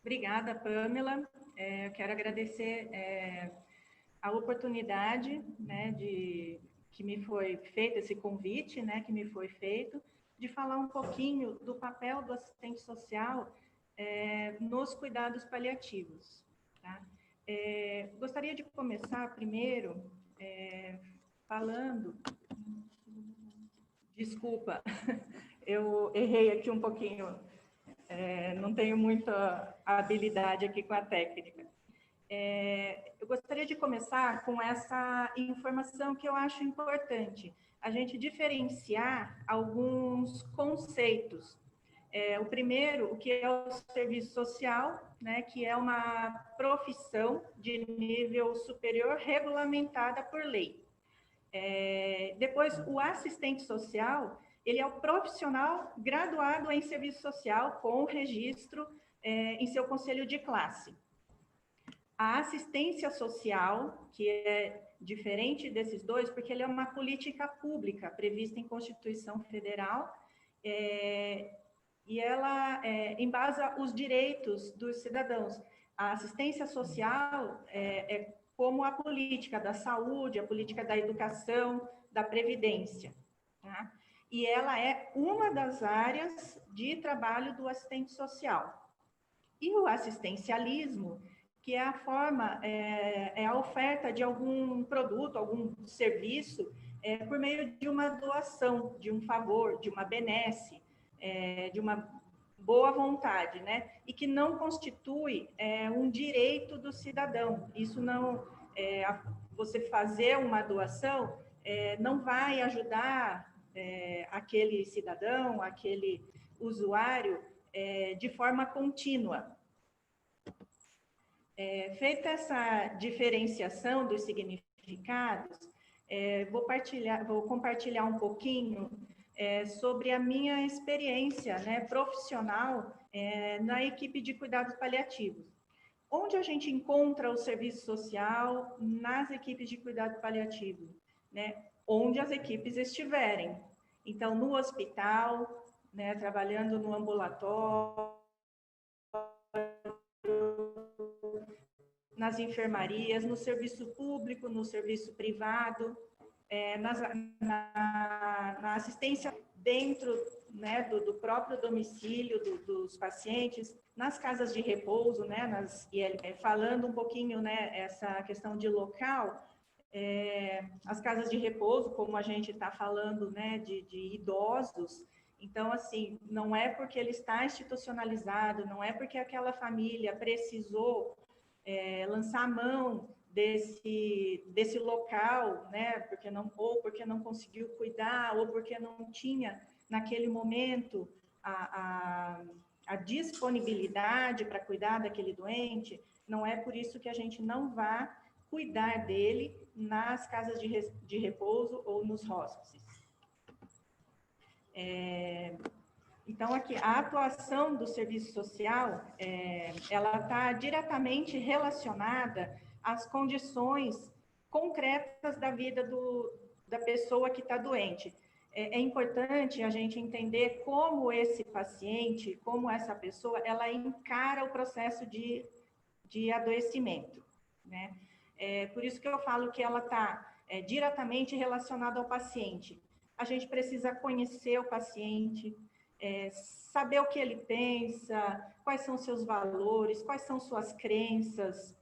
Obrigada, Pamela. Eu quero agradecer a oportunidade, né, que me foi feito esse convite, né, que me foi feito, de falar um pouquinho do papel do assistente social nos cuidados paliativos. Tá? Gostaria de começar primeiro falando... Desculpa, eu errei aqui um pouquinho, não tenho muita habilidade aqui com a técnica. Eu gostaria de começar com essa informação que eu acho importante, a gente diferenciar alguns conceitos. O primeiro, o que é o serviço social, né, que é uma profissão de nível superior regulamentada por lei. Depois, o assistente social, ele é o profissional graduado em serviço social com registro em seu conselho de classe. A assistência social, que é diferente desses dois, porque ele é uma política pública prevista em Constituição Federal, e ela embasa os direitos dos cidadãos. A assistência social é como a política da saúde, a política da educação, da previdência. Tá? E ela é uma das áreas de trabalho do assistente social. E o assistencialismo, que é a forma, é a oferta de algum produto, algum serviço, por meio de uma doação, de um favor, de uma benesse, de uma boa vontade, né? E que não constitui um direito do cidadão. Isso não, você fazer uma doação não vai ajudar aquele cidadão, aquele usuário de forma contínua. Feita essa diferenciação dos significados, vou compartilhar um pouquinho sobre a minha experiência, né, profissional na equipe de cuidados paliativos. Onde a gente encontra o serviço social nas equipes de cuidado paliativo? Né? Onde as equipes estiverem. Então, no hospital, né, trabalhando no ambulatório, nas enfermarias, no serviço público, no serviço privado, na assistência dentro, né, do próprio domicílio dos pacientes, nas casas de repouso, né, falando um pouquinho, né, essa questão de local, as casas de repouso, como a gente está falando, né, de idosos. Então, assim, não é porque ele está institucionalizado, não é porque aquela família precisou lançar a mão desse local, né, ou porque não conseguiu cuidar, ou porque não tinha, naquele momento, a disponibilidade para cuidar daquele doente, não é por isso que a gente não vai cuidar dele nas casas de repouso ou nos hospices. Então, aqui, a atuação do serviço social, ela está diretamente relacionada às condições concretas da vida da pessoa que está doente. É importante a gente entender como esse paciente, como essa pessoa, ela encara o processo de adoecimento, né? Por isso que eu falo que ela está diretamente relacionada ao paciente. A gente precisa conhecer o paciente, saber o que ele pensa, quais são seus valores, quais são suas crenças,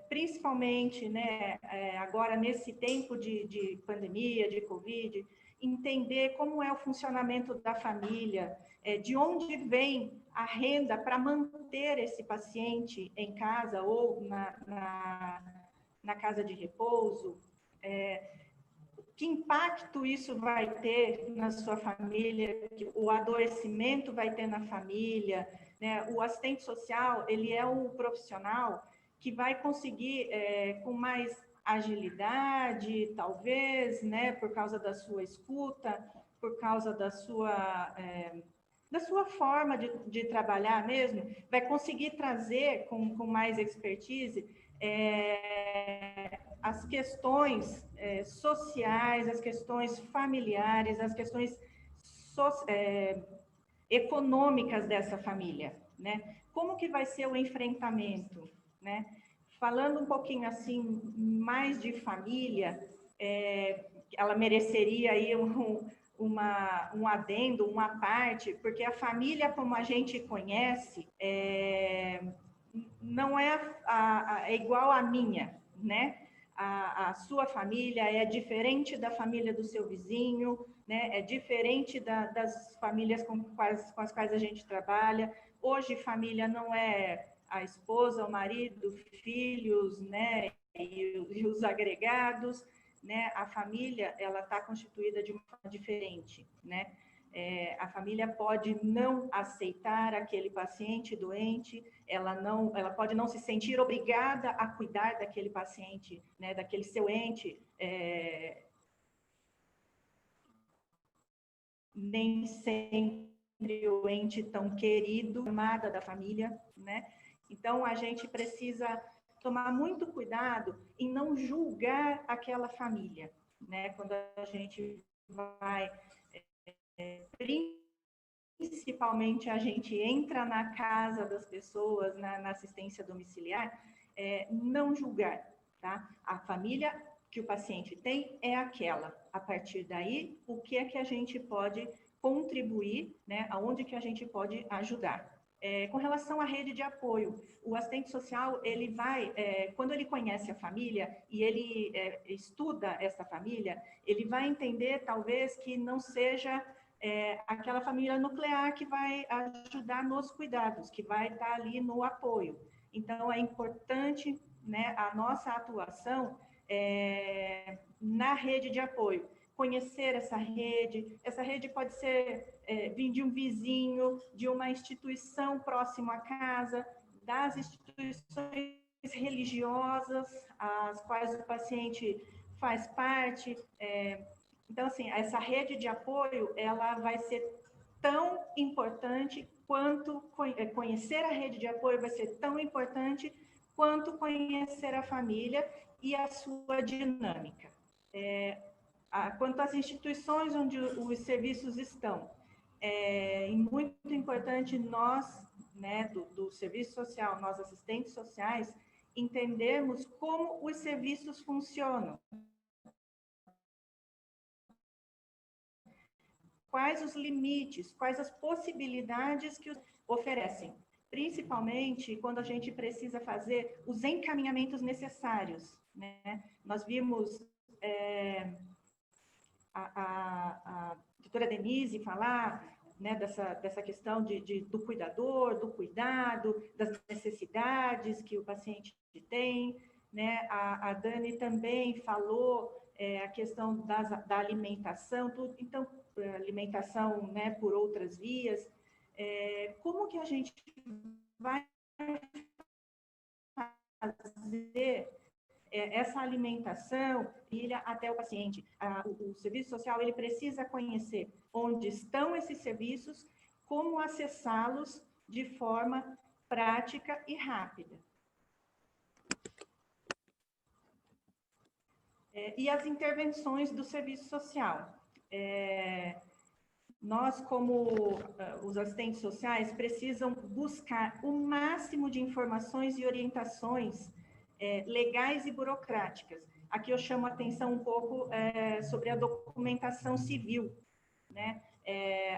principalmente, né, agora nesse tempo de pandemia, de Covid, entender como é o funcionamento da família, de onde vem a renda para manter esse paciente em casa ou na casa de repouso, que impacto isso vai ter na sua família, o adoecimento vai ter na família, né? O assistente social, ele é um profissional que vai conseguir, com mais agilidade, talvez, né, por causa da sua escuta, por causa da sua forma de trabalhar mesmo, vai conseguir trazer com mais expertise as questões sociais, as questões familiares, as questões econômicas dessa família, né? Como que vai ser o enfrentamento, né? Falando um pouquinho assim mais de família, ela mereceria aí um adendo, uma parte, porque a família como a gente conhece não é igual à minha, né? A sua família é diferente da família do seu vizinho, né? É diferente das famílias com as quais a gente trabalha. Hoje, família não é a esposa, o marido, filhos, né? E os agregados, né? A família, ela está constituída de uma forma diferente, né? A família pode não aceitar aquele paciente doente, ela pode não se sentir obrigada a cuidar daquele paciente, né, daquele seu ente, nem sempre o ente tão querido, amada da família, né? Então, a gente precisa tomar muito cuidado em não julgar aquela família, né? Quando a gente vai, principalmente a gente entra na casa das pessoas, na assistência domiciliar, não julgar, tá? A família que o paciente tem é aquela. A partir daí, o que é que a gente pode contribuir, né? Aonde que a gente pode ajudar? Com relação à rede de apoio, o assistente social, ele vai, quando ele conhece a família e ele estuda essa família, ele vai entender, talvez, que não seja aquela família nuclear que vai ajudar nos cuidados, que vai estar ali no apoio. Então, é importante, né, a nossa atuação na rede de apoio. Conhecer essa rede pode ser vir de um vizinho, de uma instituição próxima à casa, das instituições religiosas, as quais o paciente faz parte. Então, assim, essa rede de apoio, ela vai ser tão importante quanto conhecer a rede de apoio vai ser tão importante quanto conhecer a família e a sua dinâmica. Quanto às instituições onde os serviços estão, é muito importante nós, né, do serviço social, nós assistentes sociais, entendermos como os serviços funcionam. Quais os limites, quais as possibilidades que oferecem, principalmente quando a gente precisa fazer os encaminhamentos necessários, né? Nós vimos a doutora Denise falar, né, dessa questão do cuidador, do cuidado, das necessidades que o paciente tem, né? A Dani também falou a questão da alimentação, tudo. Então, alimentação, né, por outras vias. Como que a gente vai fazer essa alimentação ilha até o paciente? O serviço social, ele precisa conhecer onde estão esses serviços, como acessá-los de forma prática e rápida. E as intervenções do serviço social. Nós, como os assistentes sociais, precisam buscar o máximo de informações e orientações legais e burocráticas. Aqui eu chamo a atenção um pouco sobre a documentação civil, né?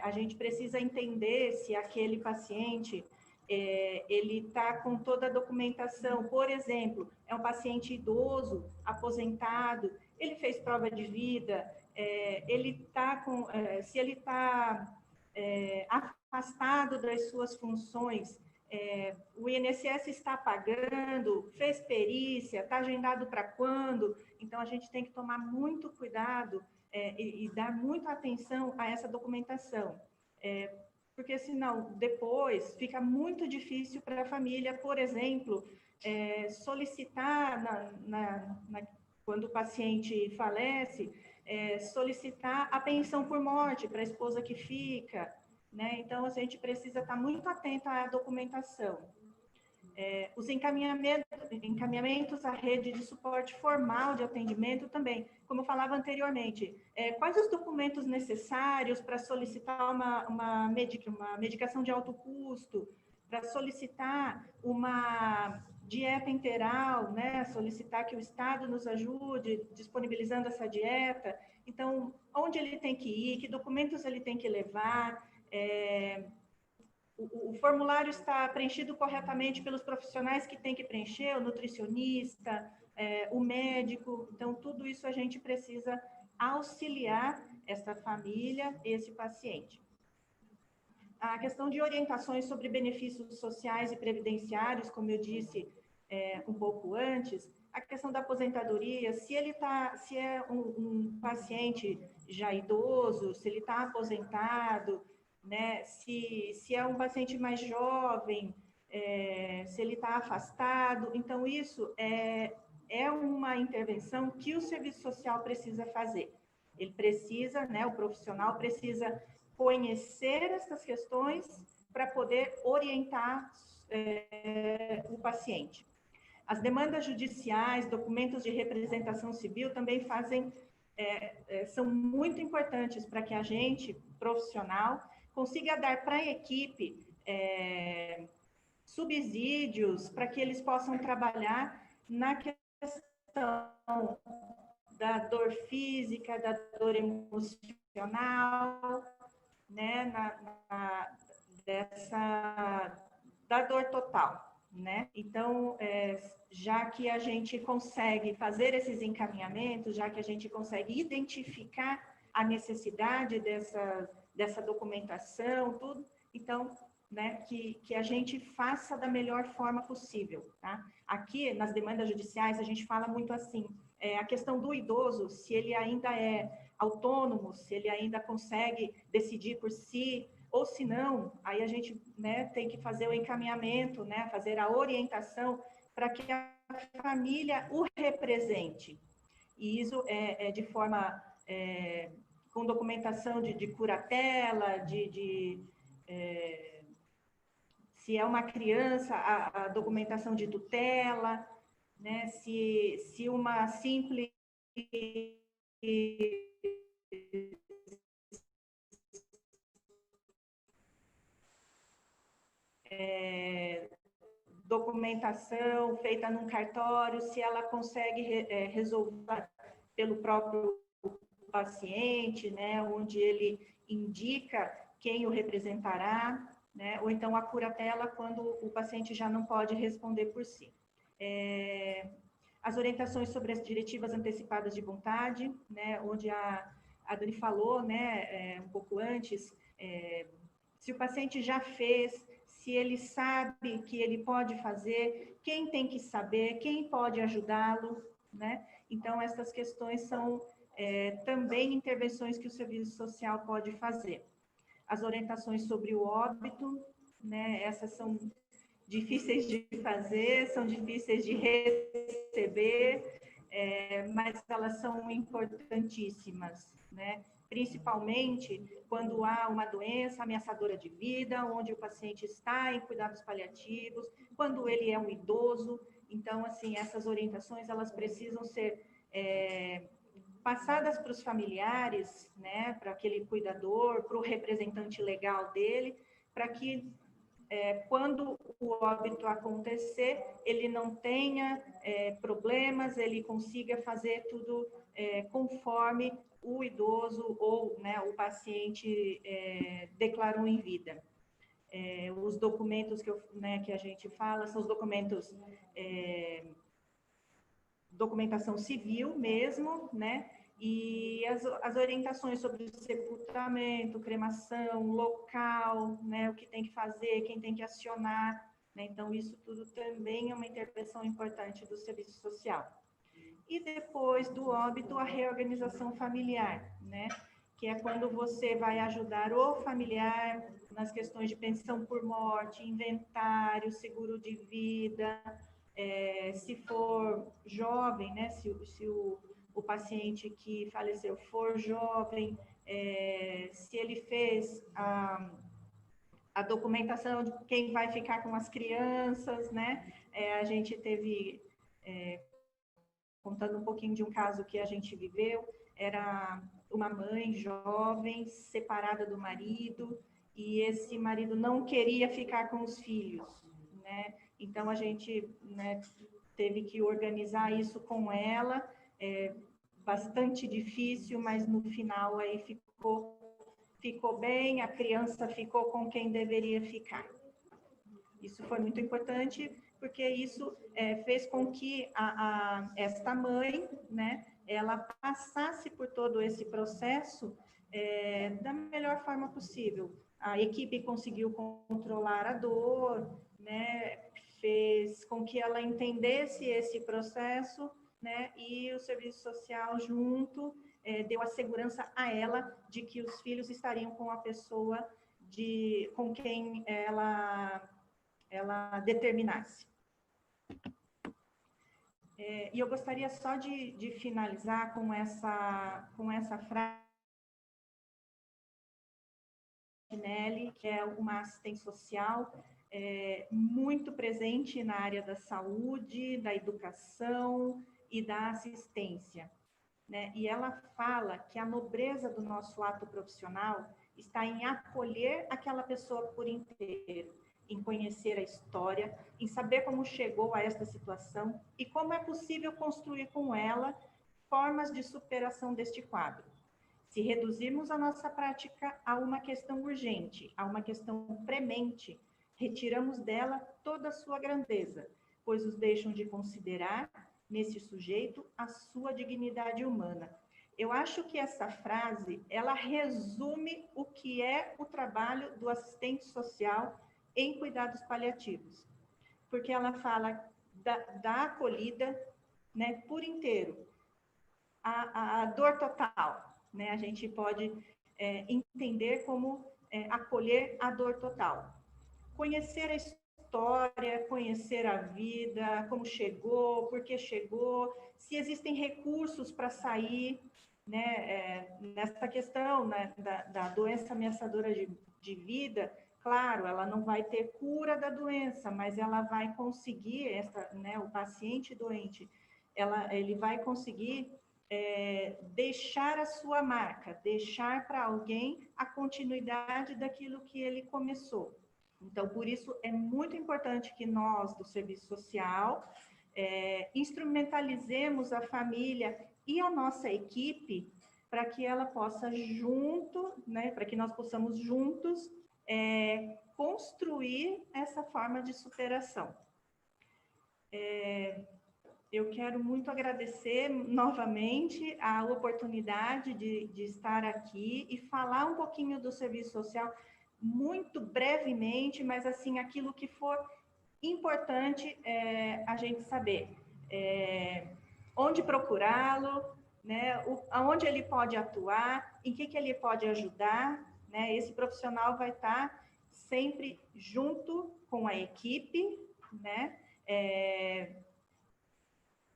A gente precisa entender se aquele paciente ele está com toda a documentação. Por exemplo, é um paciente idoso, aposentado, ele fez prova de vida, ele está se ele está afastado das suas funções, o INSS está pagando, fez perícia, está agendado para quando? Então, a gente tem que tomar muito cuidado e dar muita atenção a essa documentação, porque senão depois fica muito difícil para a família, por exemplo, solicitar, quando o paciente falece, solicitar a pensão por morte para a esposa que fica, né? Então, a gente precisa estar muito atento à documentação. Os encaminhamentos à rede de suporte formal de atendimento também, como eu falava anteriormente, quais os documentos necessários para solicitar uma medicação de alto custo, para solicitar uma dieta integral, né? Solicitar que o Estado nos ajude disponibilizando essa dieta. Então, onde ele tem que ir, que documentos ele tem que levar, o formulário está preenchido corretamente pelos profissionais que tem que preencher, o nutricionista, o médico. Então, tudo isso a gente precisa auxiliar essa família, esse paciente. A questão de orientações sobre benefícios sociais e previdenciários, como eu disse um pouco antes, a questão da aposentadoria, se é um paciente já idoso, se ele está aposentado, né, se é um paciente mais jovem, se ele está afastado, então isso é uma intervenção que o serviço social precisa fazer. Ele precisa, né, o profissional precisa conhecer essas questões para poder orientar o paciente. As demandas judiciais, documentos de representação civil também são muito importantes para que a gente, profissional, consiga dar para a equipe subsídios para que eles possam trabalhar na questão da dor física, da dor emocional, né, da dor total, né? Então, já que a gente consegue fazer esses encaminhamentos, já que a gente consegue identificar a necessidade dessa documentação, tudo, então, né, que a gente faça da melhor forma possível, tá? Aqui, nas demandas judiciais, a gente fala muito assim, a questão do idoso, se ele ainda é autônomo, se ele ainda consegue decidir por si, ou se não, aí a gente, né, tem que fazer o encaminhamento, né, fazer a orientação para que a família o represente. E isso é de forma, com documentação de curatela, se é uma criança, a documentação de tutela, né, se uma simples documentação feita num cartório, se ela consegue resolver pelo próprio paciente, né, onde ele indica quem o representará, né, ou então a curatela quando o paciente já não pode responder por si. As orientações sobre as diretivas antecipadas de vontade, né, onde a Dani falou, né, um pouco antes, se o paciente já fez, se ele sabe que ele pode fazer, quem tem que saber, quem pode ajudá-lo, né? Então, essas questões são também intervenções que o serviço social pode fazer. As orientações sobre o óbito, né? Essas são difíceis de fazer, são difíceis de receber, mas elas são importantíssimas, né? Principalmente quando há uma doença ameaçadora de vida, onde o paciente está em cuidados paliativos, quando ele é um idoso. Então, assim, essas orientações, elas precisam ser passadas para os familiares, né, para aquele cuidador, para o representante legal dele, para que quando o óbito acontecer, ele não tenha problemas, ele consiga fazer tudo conforme o idoso ou, né, o paciente declarou em vida. Os documentos que a gente fala são os documentos, documentação civil mesmo, né? E as orientações sobre o sepultamento, cremação, local, né, o que tem que fazer, quem tem que acionar, né? Então, isso tudo também é uma intervenção importante do serviço social. E depois do óbito, a reorganização familiar, né? Que é quando você vai ajudar o familiar nas questões de pensão por morte, inventário, seguro de vida, se for jovem, né? Se o paciente que faleceu for jovem, se ele fez a documentação de quem vai ficar com as crianças, né? A gente teve, contando um pouquinho de um caso que a gente viveu, era uma mãe jovem, separada do marido, e esse marido não queria ficar com os filhos, né? Então a gente, né, teve que organizar isso com ela, bastante difícil, mas no final aí ficou bem, a criança ficou com quem deveria ficar. Isso foi muito importante, porque isso fez com que esta mãe, né, ela passasse por todo esse processo da melhor forma possível. A equipe conseguiu controlar a dor, né, fez com que ela entendesse esse processo, né, e o serviço social junto deu a segurança a ela de que os filhos estariam com a pessoa com quem ela determinasse. E eu gostaria só de finalizar com essa frase de Nelly, que é uma assistente social muito presente na área da saúde, da educação e da assistência, né? E ela fala que a nobreza do nosso ato profissional está em acolher aquela pessoa por inteiro, em conhecer a história, em saber como chegou a esta situação e como é possível construir com ela formas de superação deste quadro. Se reduzirmos a nossa prática a uma questão urgente, a uma questão premente, retiramos dela toda a sua grandeza, pois os deixam de considerar, nesse sujeito, a sua dignidade humana. Eu acho que essa frase, ela resume o que é o trabalho do assistente social em cuidados paliativos, porque ela fala da acolhida, né, por inteiro, a dor total, né? A gente pode entender como acolher a dor total. Conhecer a história, conhecer a vida, como chegou, por que chegou, se existem recursos para sair, né? Nessa questão, né, da doença ameaçadora de vida, claro, ela não vai ter cura da doença, mas ela vai conseguir, né, o paciente doente, ele vai conseguir deixar a sua marca, deixar para alguém a continuidade daquilo que ele começou. Então, por isso, é muito importante que nós, do serviço social, instrumentalizemos a família e a nossa equipe para que ela possa né, para que nós possamos juntos construir essa forma de superação. Eu quero muito agradecer novamente a oportunidade de estar aqui e falar um pouquinho do serviço social, muito brevemente, mas assim, aquilo que for importante a gente saber. Onde procurá-lo, né, aonde ele pode atuar, em que ele pode ajudar, né? Esse profissional vai estar sempre junto com a equipe, né?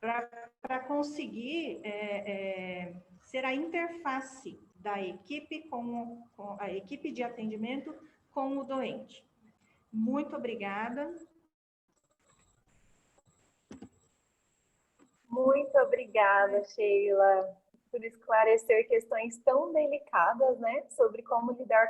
Para conseguir ser a interface da equipe com a equipe de atendimento com o doente. Muito obrigada. Muito obrigada, Sheila, por esclarecer questões tão delicadas, né, sobre como lidar